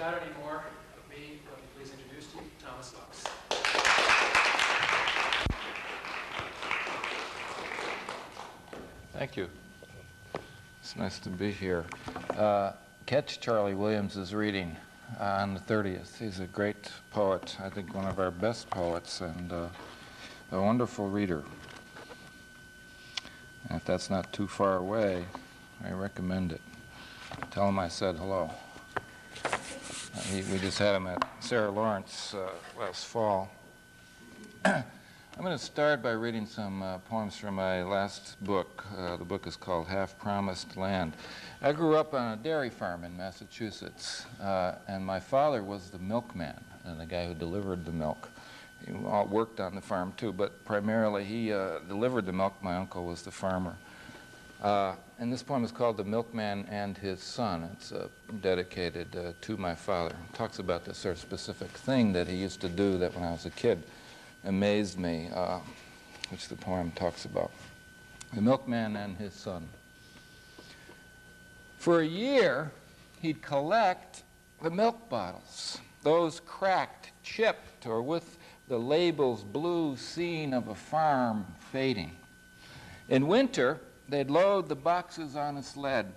without any more of me, let me please introduce to you Thomas Fox. Thank you. It's nice to be here. Catch Charlie Williams' reading on the 30th. He's a great poet, I think one of our best poets, and a wonderful reader. And if that's not too far away, I recommend it. Tell him I said hello. We just had him at Sarah Lawrence last fall. I'm going to start by reading some poems from my last book. The book is called Half Promised Land. I grew up on a dairy farm in Massachusetts, and my father was the milkman and the guy who delivered the milk. He all worked on the farm too, but primarily he delivered the milk. My uncle was the farmer. And this poem is called The Milkman and His Son. It's dedicated to my father. It talks about this sort of specific thing that he used to do that when I was a kid amazed me, which the poem talks about. The Milkman and His Son. For a year, he'd collect the milk bottles, those cracked, chipped, or with the labels blue seen of a farm fading. In winter, they'd load the boxes on a sled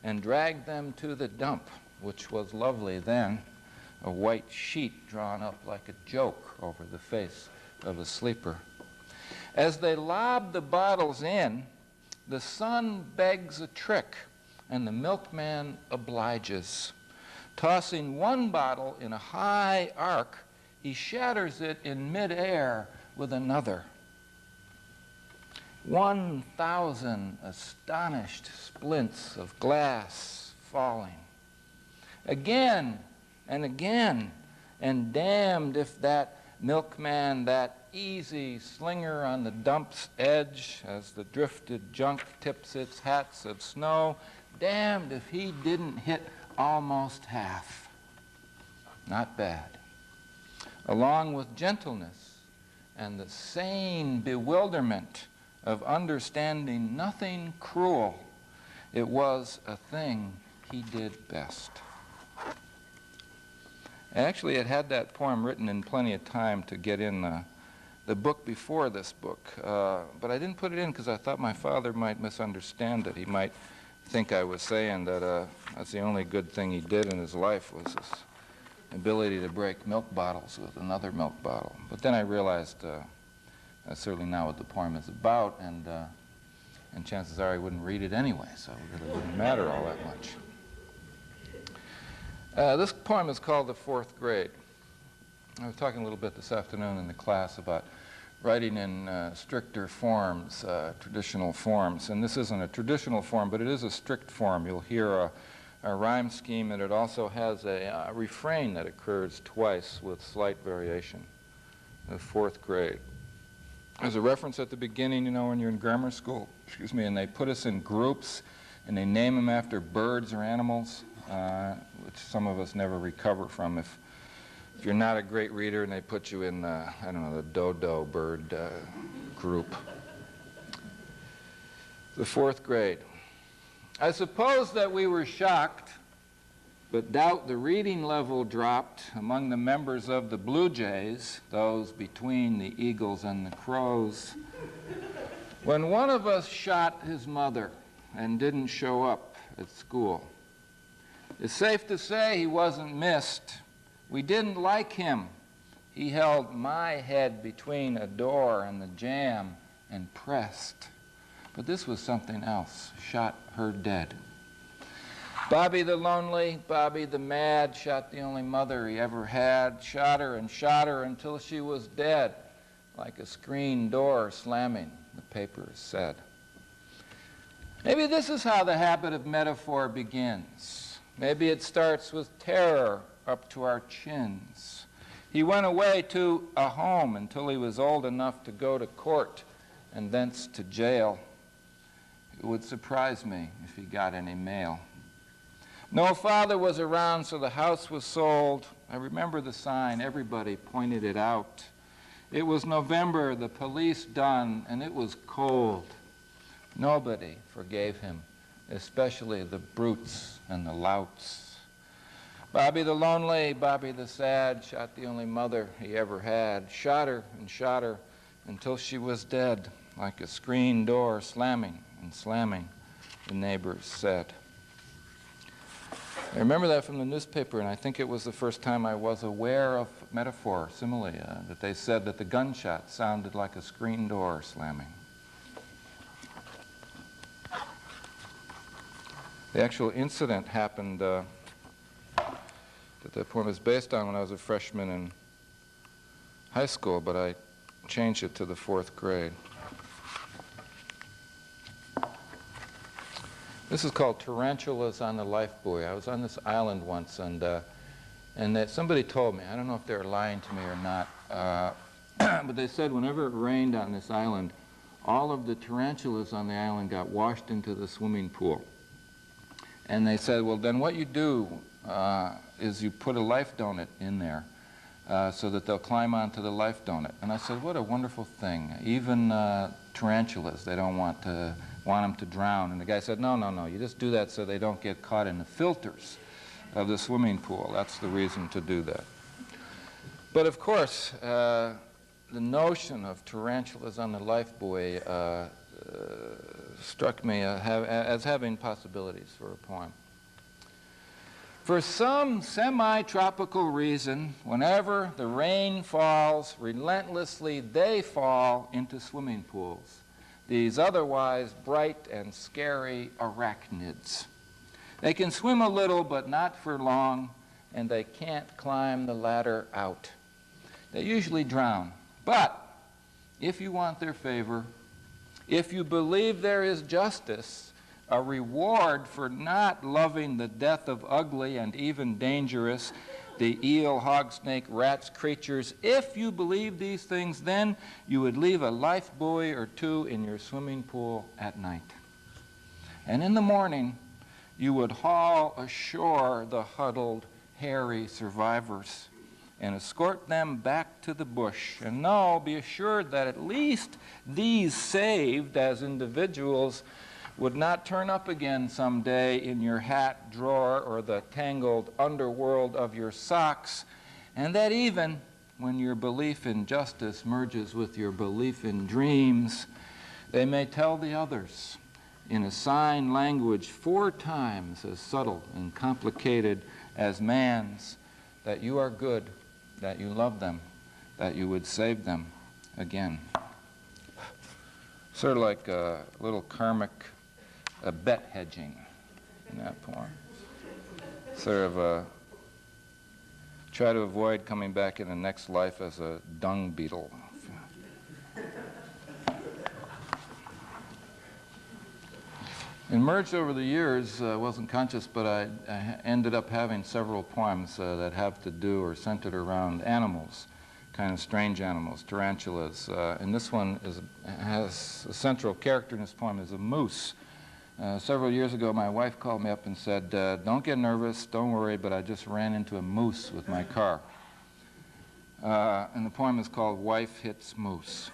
and drag them to the dump, which was lovely then, a white sheet drawn up like a joke over the face of a sleeper. As they lob the bottles in, the son begs a trick, and the milkman obliges. Tossing one bottle in a high arc, he shatters it in midair with another. 1,000 astonished splints of glass falling. Again and again, and damned if that milkman, that easy slinger on the dump's edge as the drifted junk tips its hats of snow, damned if he didn't hit almost half. Not bad. Along with gentleness and the sane bewilderment of understanding nothing cruel, it was a thing he did best. Actually, it had that poem written in plenty of time to get in the book before this book, but I didn't put it in because I thought my father might misunderstand it. He might think I was saying that that's the only good thing he did in his life was his ability to break milk bottles with another milk bottle. But then I realized that's certainly not what the poem is about, and chances are I wouldn't read it anyway, so it really wouldn't matter all that much. This poem is called The Fourth Grade. I was talking a little bit this afternoon in the class about writing in stricter forms, traditional forms, and this isn't a traditional form, but it is a strict form. You'll hear a rhyme scheme, and it also has a refrain that occurs twice with slight variation. The fourth grade. There's a reference at the beginning, you know, when you're in grammar school, and they put us in groups, and they name them after birds or animals, which some of us never recover from. If you're not a great reader and they put you in, I don't know, the dodo bird group. The fourth grade. I suppose that we were shocked, but doubt the reading level dropped among the members of the Blue Jays, those between the Eagles and the Crows, when one of us shot his mother and didn't show up at school. It's safe to say he wasn't missed. We didn't like him. He held my head between a door and the jamb and pressed. But this was something else. Shot her dead. Bobby the lonely, Bobby the mad, shot the only mother he ever had, shot her until she was dead, like a screen door slamming, the papers said. Maybe this is how the habit of metaphor begins. Maybe it starts with terror up to our chins. He went away to a home until he was old enough to go to court and thence to jail. It would surprise me if he got any mail. No father was around, so the house was sold. I remember the sign. Everybody pointed it out. It was November, the police done, and it was cold. Nobody forgave him, especially the brutes and the louts. Bobby the lonely, Bobby the sad, shot the only mother he ever had, shot her until she was dead, like a screen door slamming and slamming, the neighbors said. I remember that from the newspaper, and I think it was the first time I was aware of metaphor, simile, that they said that the gunshot sounded like a screen door slamming. The actual incident happened that the poem is based on when I was a freshman in high school, but I changed it to the 4th grade. This is called Tarantulas on the Lifebuoy. I was on this island once, and that somebody told me, I don't know if they were lying to me or not, but they said whenever it rained on this island, all of the tarantulas on the island got washed into the swimming pool. And they said, well, then what you do is you put a life donut in there so that they'll climb onto the life donut. And I said, what a wonderful thing. Even tarantulas, they don't want them to drown. And the guy said, no, you just do that so they don't get caught in the filters of the swimming pool. That's the reason to do that. But of course, the notion of tarantulas on the lifebuoy struck me as having possibilities for a poem. For some semi-tropical reason, whenever the rain falls, relentlessly they fall into swimming pools, these otherwise bright and scary arachnids. They can swim a little, but not for long, and they can't climb the ladder out. They usually drown. But if you want their favor, if you believe there is justice, a reward for not loving the death of ugly and even dangerous, the eel, hog, snake, rats, creatures, if you believe these things, then you would leave a life buoy or two in your swimming pool at night. And in the morning, you would haul ashore the huddled, hairy survivors and escort them back to the bush. And no, be assured that at least these saved as individuals would not turn up again someday in your hat drawer or the tangled underworld of your socks, and that even when your belief in justice merges with your belief in dreams, they may tell the others in a sign language 4 times as subtle and complicated as man's that you are good, that you love them, that you would save them again. Sort of like a little karmic bet hedging in that poem. Sort of try to avoid coming back in the next life as a dung beetle. Emerged over the years, wasn't conscious, but I ended up having several poems that have to do or centered around animals, kind of strange animals, tarantulas. And this one has a central character in this poem is a moose. Several years ago, my wife called me up and said, don't get nervous, don't worry, but I just ran into a moose with my car. And the poem is called Wife Hits Moose.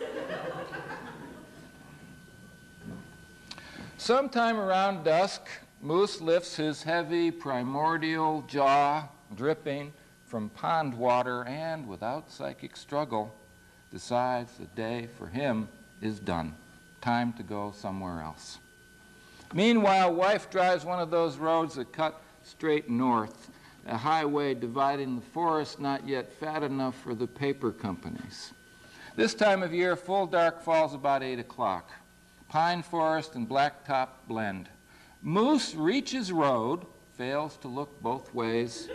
Sometime around dusk, Moose lifts his heavy primordial jaw, dripping from pond water, and without psychic struggle, decides the day for him is done. Time to go somewhere else. Meanwhile, wife drives one of those roads that cut straight north, a highway dividing the forest not yet fat enough for the paper companies. This time of year, full dark falls about 8 o'clock. Pine forest and blacktop blend. Moose reaches road, fails to look both ways,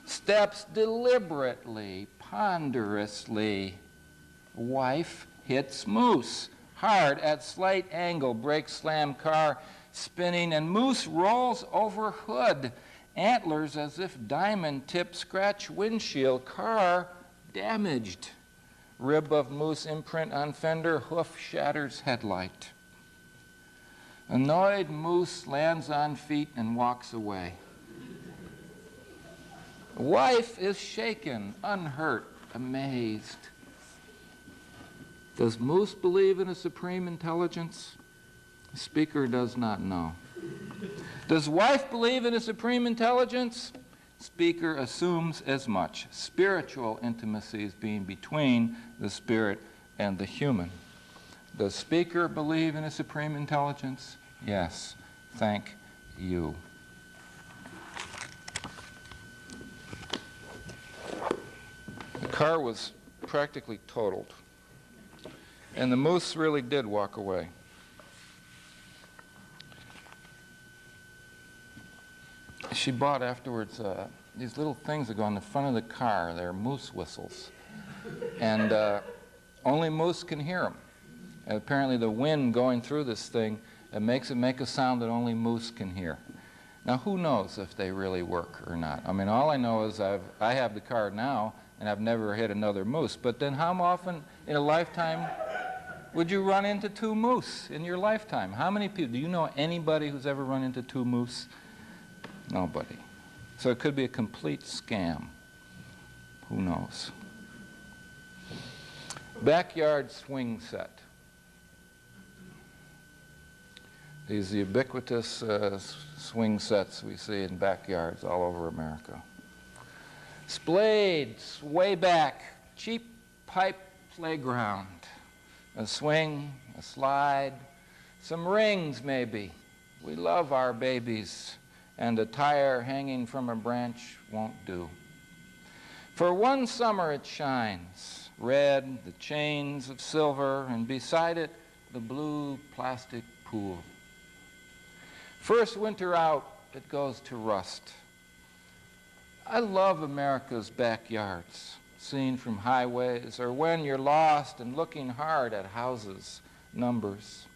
steps deliberately, ponderously. Wife hits Moose. Hard at slight angle, brake slam, car spinning, and Moose rolls over hood. Antlers as if diamond tip scratch windshield, car damaged. Rib of Moose imprint on fender, hoof shatters headlight. Annoyed Moose lands on feet and walks away. Wife is shaken, unhurt, amazed. Does Moose believe in a supreme intelligence? The speaker does not know. Does wife believe in a supreme intelligence? speaker assumes as much. Spiritual intimacy is being between the spirit and the human. Does speaker believe in a supreme intelligence? Yes. Thank you. The car was practically totaled, and the moose really did walk away. She bought afterwards these little things that go on the front of the car. They're moose whistles, and only moose can hear them. And apparently the wind going through this thing makes it make a sound that only moose can hear. Now, who knows if they really work or not? I mean, all I know is I have the car now, and I've never hit another moose. But then how often in a lifetime would you run into 2 moose in your lifetime? How many people? Do you know anybody who's ever run into 2 moose? Nobody. So it could be a complete scam. Who knows? Backyard swing set. These ubiquitous swing sets we see in backyards all over America. Splayed, sway back, cheap pipe playground. A swing, a slide, some rings maybe. We love our babies, and a tire hanging from a branch won't do. For one summer it shines, red, the chains of silver, and beside it the blue plastic pool. First winter out, it goes to rust. I love America's backyards, seen from highways, or when you're lost and looking hard at houses, numbers.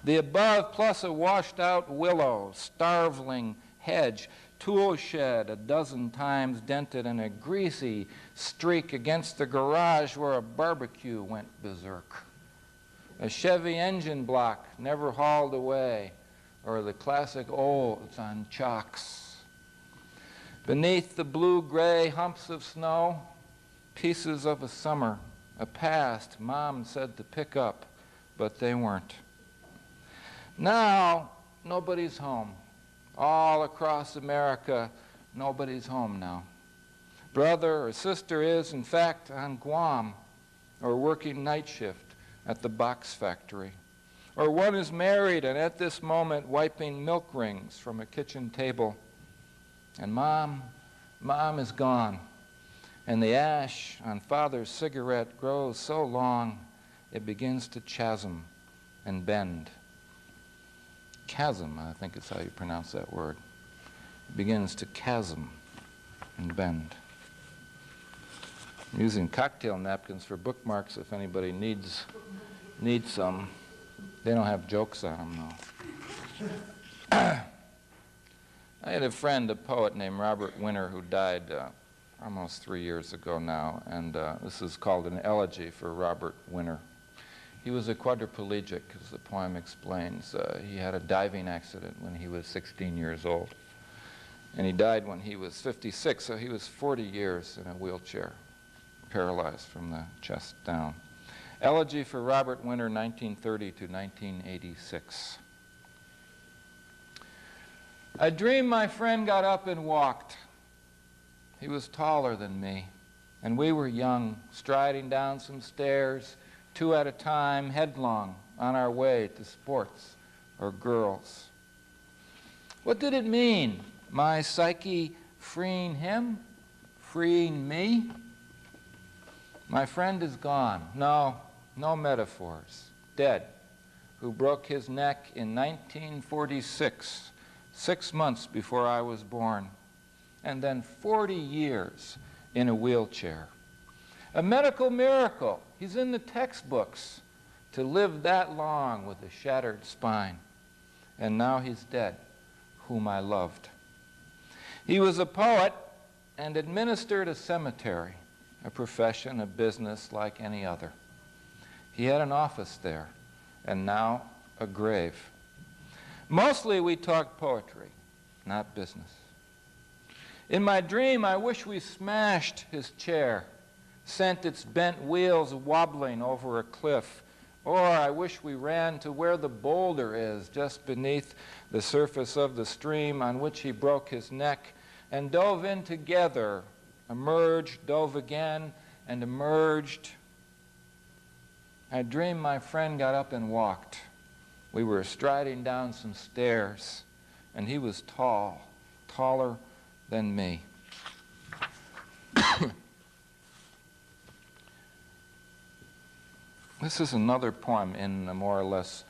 The above plus a washed-out willow, starveling hedge, tool shed a dozen times dented, and a greasy streak against the garage where a barbecue went berserk. A Chevy engine block never hauled away, or the classic olds on chocks. Beneath the blue-gray humps of snow, pieces of a summer, a past Mom said to pick up, but they weren't. Now, nobody's home. All across America, nobody's home now. Brother or sister is, in fact, on Guam, or working night shift at the box factory. Or one is married and at this moment wiping milk rings from a kitchen table. And Mom is gone. And the ash on Father's cigarette grows so long it begins to chasm and bend. Chasm, I think is how you pronounce that word. It begins to chasm and bend. I'm using cocktail napkins for bookmarks if anybody needs some. They don't have jokes on them, though. I had a friend, a poet named Robert Winter, who died almost 3 years ago now, and this is called an elegy for Robert Winter. He was a quadriplegic, as the poem explains. He had a diving accident when he was 16 years old, and he died when he was 56, so he was 40 years in a wheelchair, paralyzed from the chest down. Elegy for Robert Winter, 1930 to 1986. I dreamed my friend got up and walked. He was taller than me, and we were young, striding down some stairs, 2 at a time, headlong, on our way to sports or girls. What did it mean? My psyche freeing him? Freeing me? My friend is gone. No metaphors. Dead. Who broke his neck in 1946, 6 months before I was born, and then 40 years in a wheelchair. A medical miracle. He's in the textbooks to live that long with a shattered spine. And now he's dead, whom I loved. He was a poet and administered a cemetery, a profession, a business like any other. He had an office there, and now a grave. Mostly we talked poetry, not business. In my dream, I wish we smashed his chair, sent its bent wheels wobbling over a cliff, or I wish we ran to where the boulder is, just beneath the surface of the stream on which he broke his neck, and dove in together, emerged, dove again, and emerged. I dreamed my friend got up and walked. We were striding down some stairs, and he was tall, taller than me. This is another poem in more or less,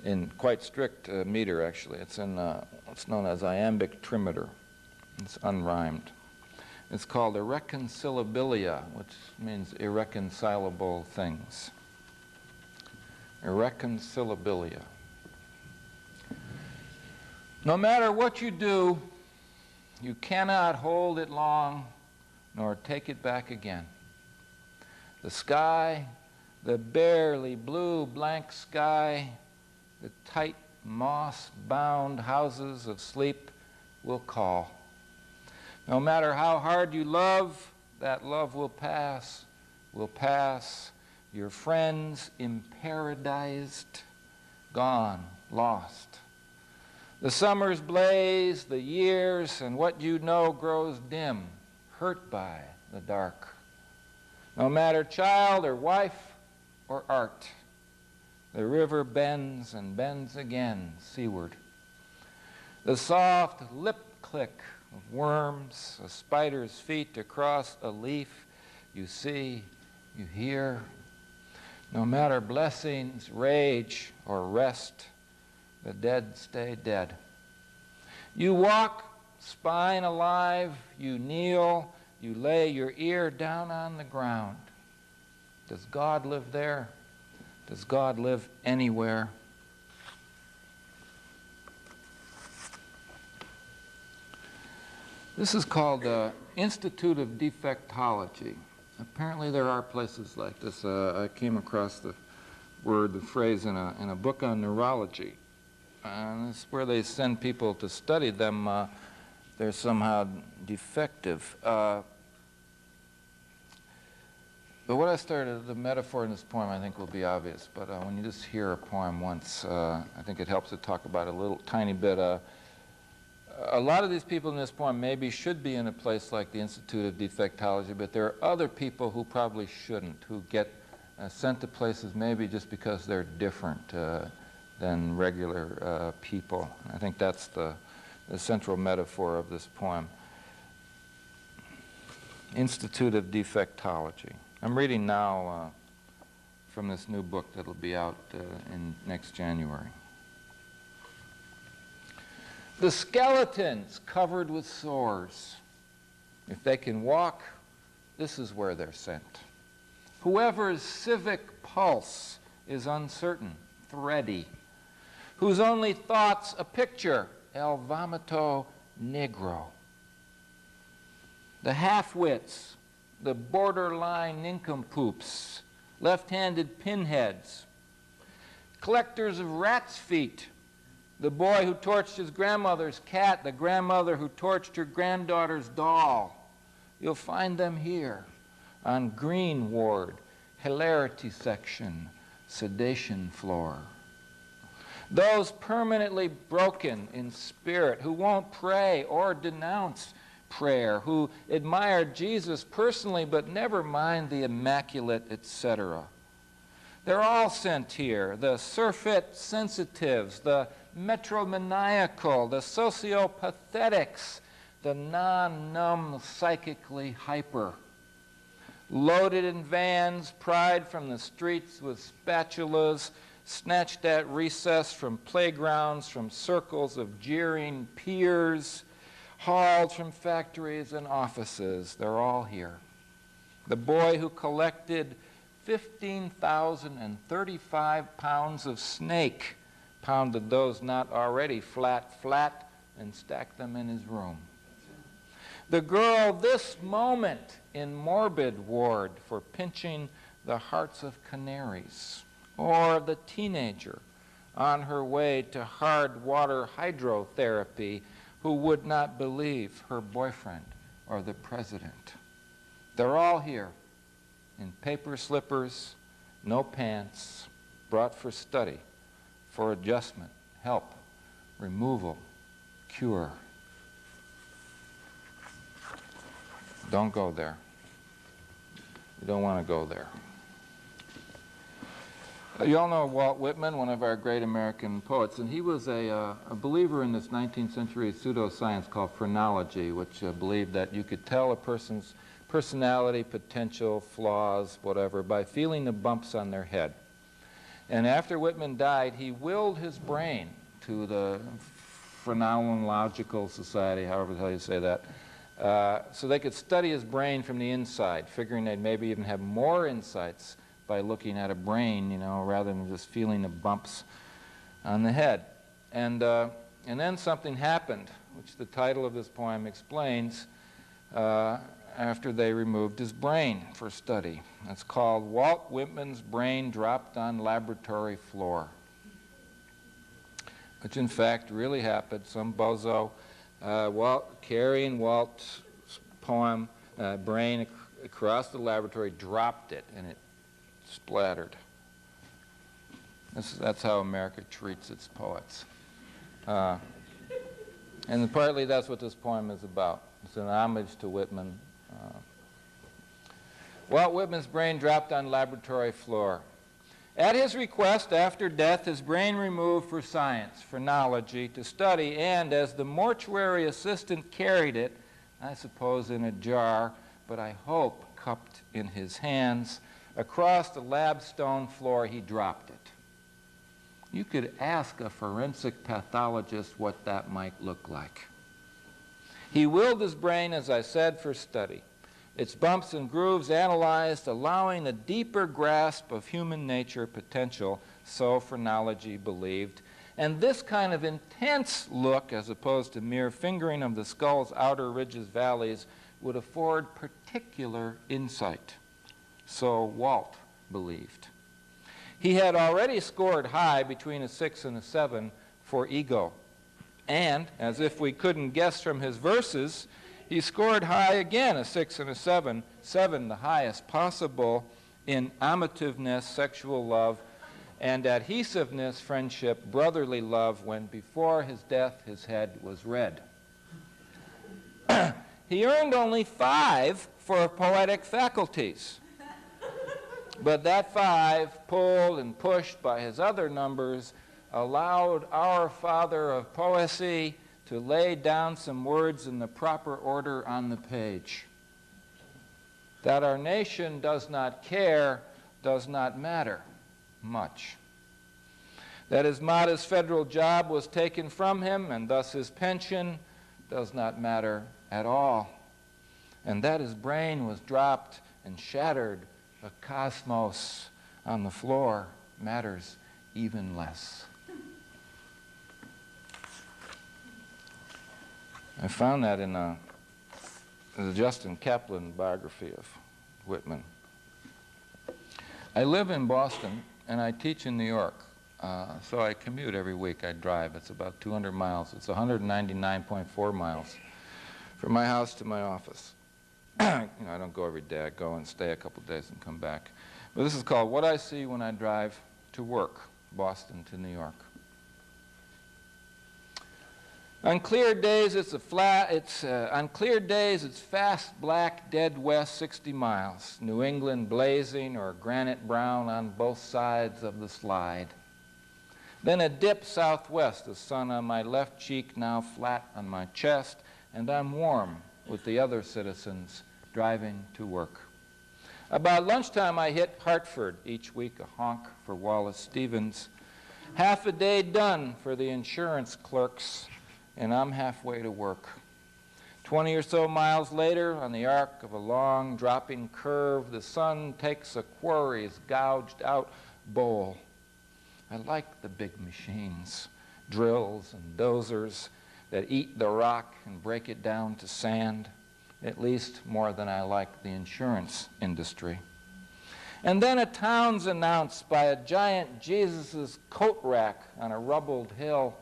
in quite strict meter, actually. It's in what's known as iambic trimeter. It's unrhymed. It's called Reconciliabilia, which means irreconcilable things. Reconciliabilia. No matter what you do, you cannot hold it long, nor take it back again. The sky, the barely blue blank sky, the tight moss-bound houses of sleep will call. No matter how hard you love, that love will pass, your friends imparadised, gone, lost. The summers blaze, the years, and what you know grows dim, hurt by the dark. No matter child or wife or art, the river bends and bends again seaward. The soft lip click of worms, a spider's feet across a leaf, you see, you hear. No matter blessings, rage, or rest, the dead stay dead. You walk, spine alive, you kneel, you lay your ear down on the ground. Does God live there? Does God live anywhere? This is called Institute of Defectology. Apparently there are places like this. I came across the phrase in a book on neurology. And it's where they send people to study them. They're somehow defective. But what I started, the metaphor in this poem I think will be obvious, but when you just hear a poem once, I think it helps to talk about it a little tiny bit. A lot of these people in this poem maybe should be in a place like the Institute of Defectology, but there are other people who probably shouldn't, who get sent to places maybe just because they're different than regular people. I think that's the central metaphor of this poem. Institute of Defectology. I'm reading now from this new book that'll be out in next January. The skeletons covered with sores. If they can walk, this is where they're sent. Whoever's civic pulse is uncertain, thready, whose only thought's a picture, el vomito negro. The half-wits, the borderline nincompoops, left-handed pinheads, collectors of rats' feet, the boy who torched his grandmother's cat, the grandmother who torched her granddaughter's doll. You'll find them here on green ward, hilarity section, sedation floor. Those permanently broken in spirit who won't pray or denounce prayer, who admire Jesus personally but never mind the immaculate, etc. They're all sent here, the surfeit sensitives, the metromaniacal, the sociopathetics, the non-numb psychically hyper. Loaded in vans, pried from the streets with spatulas, snatched at recess from playgrounds, from circles of jeering peers, hauled from factories and offices. They're all here. The boy who collected 15,035 pounds of snake, pounded those not already flat, and stacked them in his room. The girl this moment in morbid ward for pinching the hearts of canaries, or the teenager on her way to hard water hydrotherapy who would not believe her boyfriend or the president. They're all here in paper slippers, no pants, brought for study, for adjustment, help, removal, cure. Don't go there. You don't want to go there. You all know Walt Whitman, one of our great American poets, and he was a believer in this 19th century pseudoscience called phrenology, which believed that you could tell a person's personality, potential, flaws, whatever, by feeling the bumps on their head. And after Whitman died, he willed his brain to the Phrenological Society, however the hell you say that, so they could study his brain from the inside, figuring they'd maybe even have more insights by looking at a brain, you know, rather than just feeling the bumps on the head. And then something happened, which the title of this poem explains, after they removed his brain for study. It's called Walt Whitman's Brain Dropped on Laboratory Floor, which in fact really happened. Some bozo carrying Walt's poem, brain across the laboratory, dropped it, and it splattered. That's how America treats its poets. And partly that's what this poem is about. It's an homage to Whitman. Walt Whitman's brain dropped on laboratory floor. At his request, after death, his brain removed for science, phrenology, to study, and as the mortuary assistant carried it, I suppose in a jar, but I hope cupped in his hands, across the lab stone floor, he dropped it. You could ask a forensic pathologist what that might look like. He willed his brain, as I said, for study. Its bumps and grooves analyzed, allowing a deeper grasp of human nature potential, so phrenology believed. And this kind of intense look, as opposed to mere fingering of the skull's outer ridges, valleys, would afford particular insight. So Walt believed. He had already scored high, between a 6 and a 7, for ego. And, as if we couldn't guess from his verses, he scored high again, a 6 and a 7, 7 the highest possible, in amativeness, sexual love, and adhesiveness, friendship, brotherly love, when before his death his head was red. He earned only 5 for poetic faculties. But that 5, pulled and pushed by his other numbers, allowed our father of poesy to lay down some words in the proper order on the page. That our nation does not care does not matter much. That his modest federal job was taken from him, and thus his pension, does not matter at all. And that his brain was dropped and shattered, a cosmos on the floor, matters even less. I found that in the Justin Kaplan biography of Whitman. I live in Boston, and I teach in New York, so I commute every week. I drive. It's about 200 miles. It's 199.4 miles from my house to my office. I don't go every day. I go and stay a couple days and come back. But this is called What I See When I Drive to Work, Boston to New York. On clear days, it's fast, black, dead west 60 miles. New England blazing or granite brown on both sides of the slide. Then a dip southwest, the sun on my left cheek, now flat on my chest, and I'm warm with the other citizens driving to work. About lunchtime, I hit Hartford, each week a honk for Wallace Stevens. Half a day done for the insurance clerks, and I'm halfway to work. 20 or so miles later, on the arc of a long dropping curve, the sun takes a quarry's gouged out bowl. I like the big machines, drills and dozers that eat the rock and break it down to sand, at least more than I like the insurance industry. And then a town's announced by a giant Jesus' coat rack on a rubbled hill.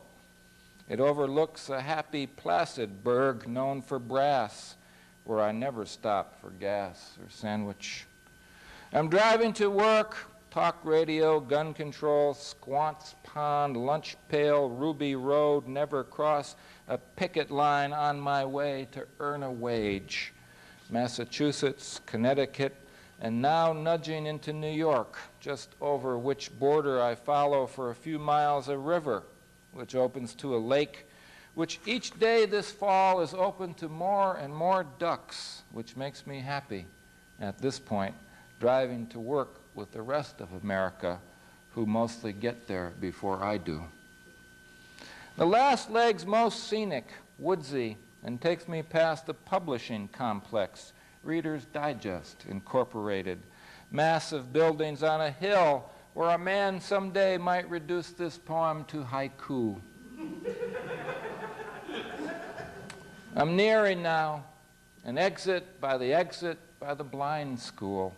It overlooks a happy, placid burg known for brass, where I never stop for gas or sandwich. I'm driving to work, talk radio, gun control, Squant's Pond, lunch pail, Ruby Road, never cross a picket line on my way to earn a wage. Massachusetts, Connecticut, and now nudging into New York, just over which border I follow for a few miles a river, which opens to a lake, which each day this fall is open to more and more ducks, which makes me happy at this point, driving to work with the rest of America, who mostly get there before I do. The last leg's most scenic, woodsy, and takes me past the publishing complex, Reader's Digest Incorporated, massive buildings on a hill where a man someday might reduce this poem to haiku. I'm nearing now, an exit by the blind school.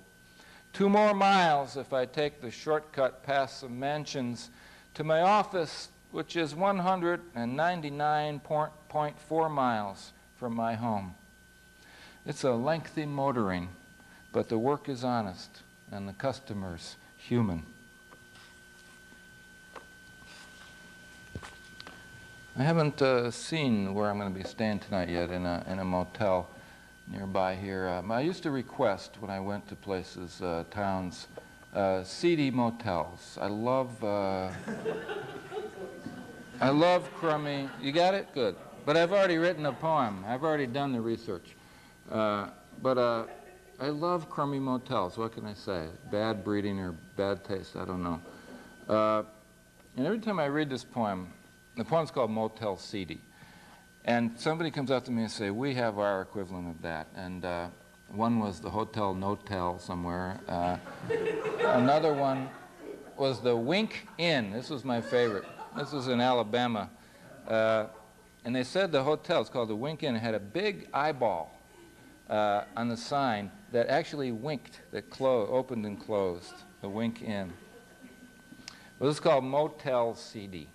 2 more miles if I take the shortcut past some mansions to my office, which is 199.4 miles from my home. It's a lengthy motoring, but the work is honest and the customers human. I haven't seen where I'm going to be staying tonight yet in a motel nearby here. I used to request when I went to places, towns, seedy motels. I love crummy. You got it? Good. But I've already written a poem. I've already done the research. But I love crummy motels. What can I say? Bad breeding or bad taste, I don't know. And every time I read this poem, the poem's called Motel CD. And somebody comes up to me and say, we have our equivalent of that. And one was the Hotel No-Tel somewhere. Another one was the Wink Inn. This was my favorite. This was in Alabama. And they said the hotel, it's called the Wink Inn, had a big eyeball on the sign that actually winked, that opened and closed, the Wink Inn. Well, this is called Motel CD.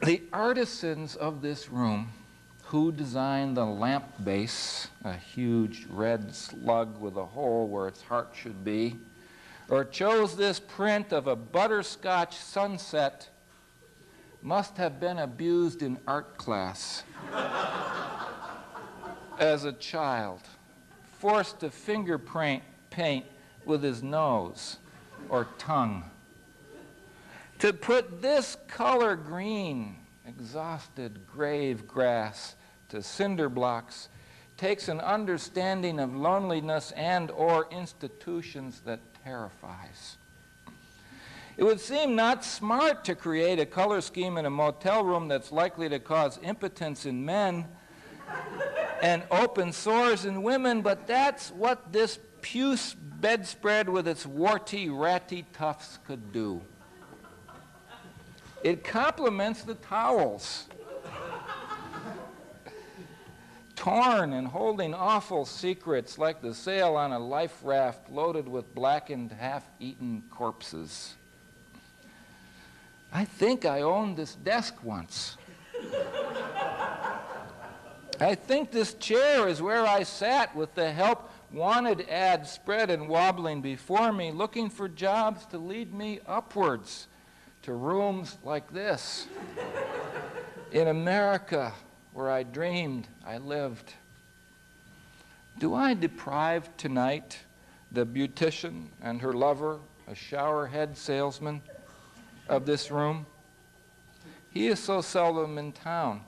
The artisans of this room who designed the lamp base, a huge red slug with a hole where its heart should be, or chose this print of a butterscotch sunset, must have been abused in art class as a child, forced to finger paint with his nose or tongue. To put this color green, exhausted grave grass to cinder blocks takes an understanding of loneliness and/or institutions that terrifies. It would seem not smart to create a color scheme in a motel room that's likely to cause impotence in men and open sores in women, but that's what this puce bedspread with its warty, ratty tufts could do. It complements the towels, torn and holding awful secrets like the sail on a life raft loaded with blackened, half-eaten corpses. I think I owned this desk once. I think this chair is where I sat with the help wanted ad spread and wobbling before me, looking for jobs to lead me upwards to rooms like this. In America, where I dreamed I lived. Do I deprive tonight the beautician and her lover, a showerhead salesman, of this room? He is so seldom in town.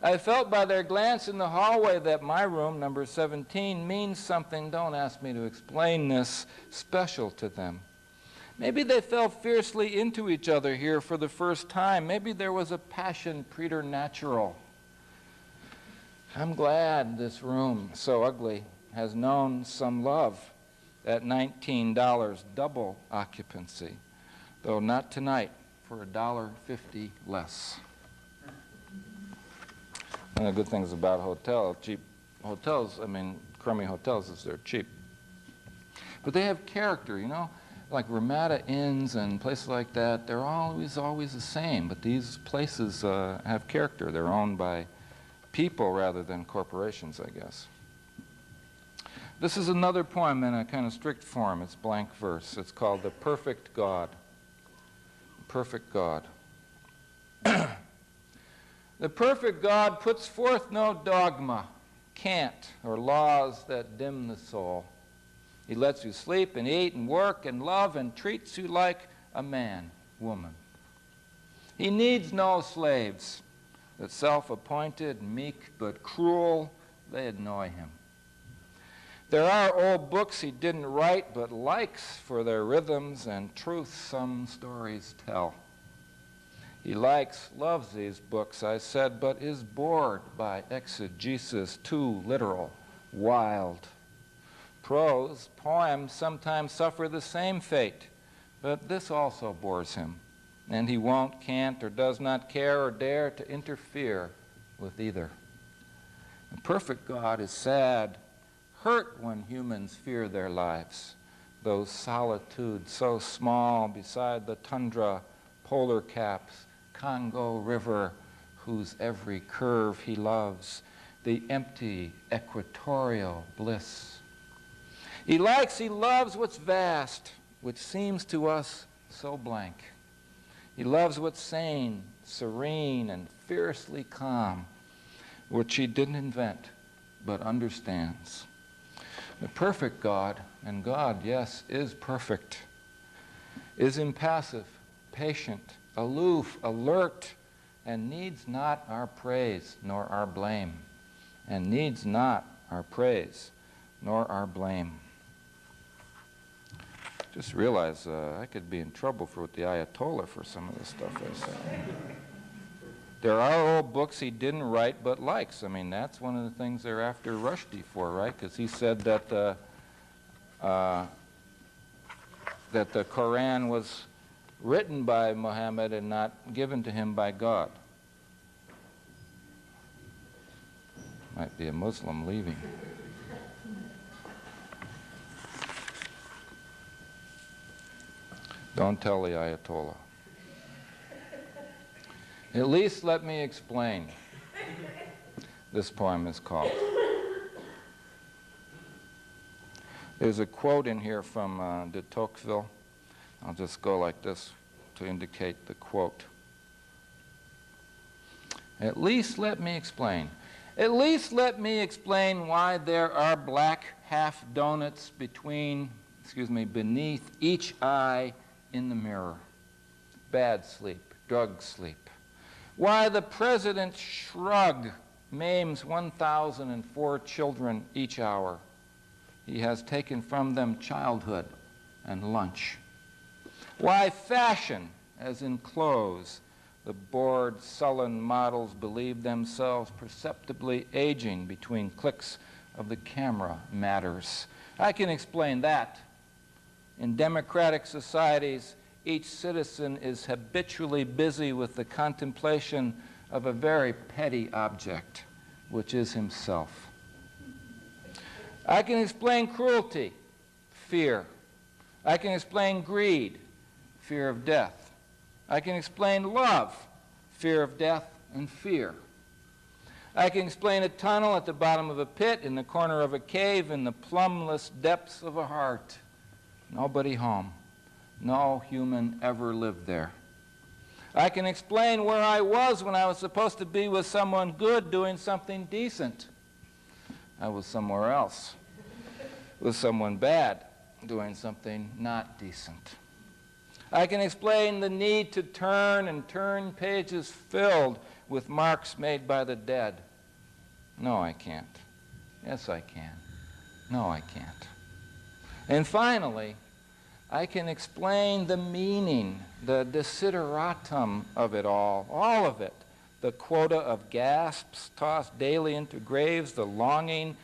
I felt by their glance in the hallway that my room, number 17, means something, don't ask me to explain this, special to them. Maybe they fell fiercely into each other here for the first time. Maybe there was a passion preternatural. I'm glad this room, so ugly, has known some love at $19 double occupancy, though not tonight for $1.50 less. One of the good things about cheap hotels, crummy hotels, is they're cheap. But they have character, you know? Like Ramada Inns and places like that, they're always the same. But these places have character. They're owned by people rather than corporations, I guess. This is another poem in a kind of strict form. It's blank verse. It's called The Perfect God. Perfect God. The perfect God puts forth no dogma, cant, or laws that dim the soul. He lets you sleep and eat and work and love and treats you like a man, woman. He needs no slaves. That self-appointed, meek, but cruel, they annoy him. There are old books he didn't write, but likes for their rhythms and truth some stories tell. He loves these books, I said, but is bored by exegesis too literal, wild. Prose, poems sometimes suffer the same fate, but this also bores him, and he won't, can't, or does not care or dare to interfere with either. The perfect God is sad, hurt when humans fear their lives, those solitudes so small beside the tundra, polar caps, Congo River, whose every curve he loves, the empty equatorial bliss. He loves what's vast, which seems to us so blank. He loves what's sane, serene, and fiercely calm, which he didn't invent, but understands. The perfect God, and God, yes, is perfect, is impassive, patient, aloof, alert, and needs not our praise nor our blame, and needs not our praise nor our blame. Just realize I could be in trouble with the Ayatollah for some of the stuff I say. There are old books he didn't write but likes. I mean, that's one of the things they're after Rushdie for, right? Because he said that the Koran was written by Muhammad and not given to him by God. Might be a Muslim leaving. Don't tell the Ayatollah. At least let me explain. This poem is called. There's a quote in here from de Tocqueville. I'll just go like this to indicate the quote. At least let me explain. At least let me explain why there are black half donuts beneath each eye in the mirror. Bad sleep, drug sleep. Why the president's shrug maims 1,004 children each hour. He has taken from them childhood and lunch. Why fashion, as in clothes, the bored, sullen models believe themselves perceptibly aging between clicks of the camera matters. I can explain that. In democratic societies, each citizen is habitually busy with the contemplation of a very petty object, which is himself. I can explain cruelty, fear. I can explain greed, fear of death. I can explain love, fear of death and fear. I can explain a tunnel at the bottom of a pit, in the corner of a cave, in the plumbless depths of a heart. Nobody home. No human ever lived there. I can explain where I was when I was supposed to be with someone good doing something decent. I was somewhere else, with someone bad doing something not decent. I can explain the need to turn and turn pages filled with marks made by the dead. No, I can't. Yes, I can. No, I can't. And finally, I can explain the meaning, the desideratum of it all of it. The quota of gasps tossed daily into graves, the longing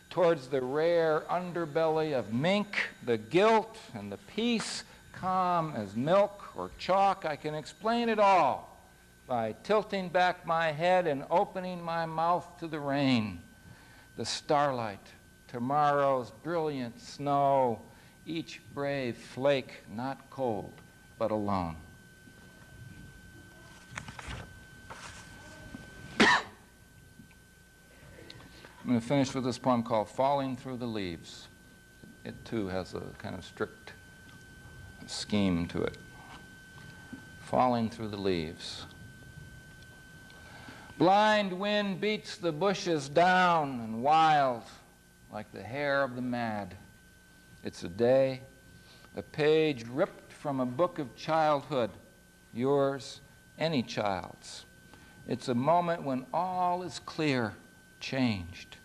towards the rare underbelly of mink, the guilt and the peace, calm as milk or chalk. I can explain it all by tilting back my head and opening my mouth to the rain, the starlight, tomorrow's brilliant snow, each brave flake not cold but alone. I'm going to finish with this poem called Falling Through the Leaves. It too has a kind of strict scheme to it. Falling through the leaves. Blind wind beats the bushes down and wild like the hair of the mad. It's a day, a page ripped from a book of childhood, yours, any child's. It's a moment when all is clear, changed.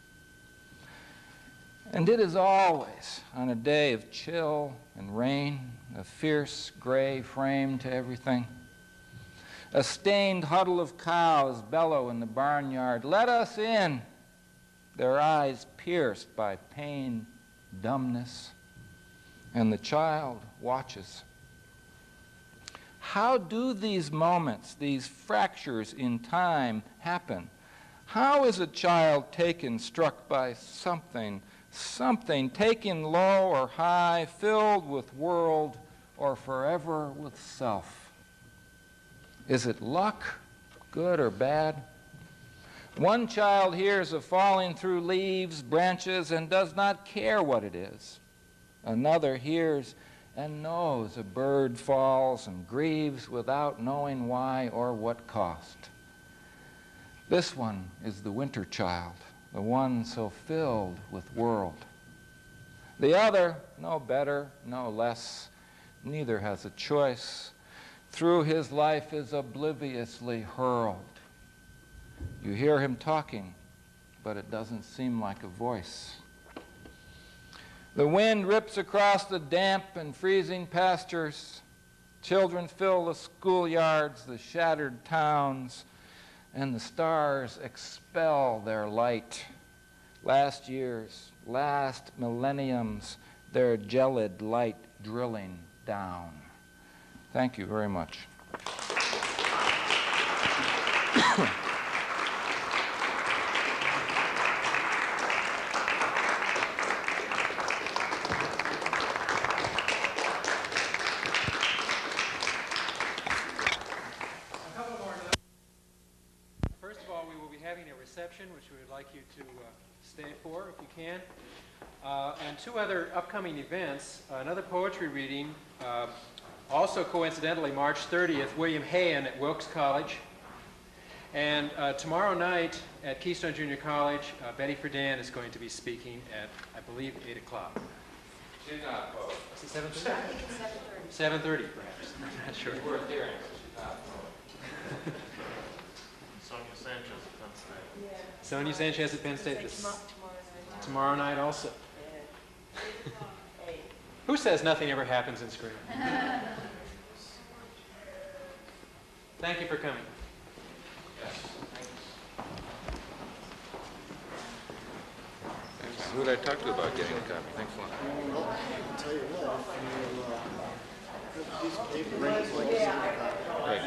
And it is always on a day of chill and rain, a fierce gray frame to everything. A stained huddle of cows bellow in the barnyard, "Let us in!" Their eyes pierced by pain, dumbness, and the child watches. How do these moments, these fractures in time happen? How is a child taken, struck by something, taken low or high, filled with world, or forever with self? Is it luck, good or bad? One child hears of falling through leaves, branches, and does not care what it is. Another hears and knows a bird falls and grieves without knowing why or what cost. This one is the winter child, the one so filled with world. The other, no better, no less, neither has a choice. Through his life is obliviously hurled. You hear him talking, but it doesn't seem like a voice. The wind rips across the damp and freezing pastures. Children fill the schoolyards, the shattered towns, and the stars expel their light. Last year's, last millennium's, their gelid light drilling down. Thank you very much. First of all, we will be having a reception, which we would like you to stay for if you can. And two other upcoming events, another poetry reading, also coincidentally March 30th, William Hayen at Wilkes College. And tomorrow night at Keystone Junior College, Betty Friedan is going to be speaking at, I believe, 8 o'clock. She's not a poet. Is it 7:30? I think it's 7:30. 7:30, perhaps. I'm not sure. She's worth hearing, but she's not a poet. Sonia Sanchez at Penn State. Yeah. Sonia Sanchez at Penn State this Tomorrow night. tomorrow night also. Yeah. Hey. Who says nothing ever happens in Scranton? Thank you for coming. Yes. Who did I talk to about getting a copy? Thanks a lot. Well, I can tell you what, if you, piece of paper, like a copy. Right.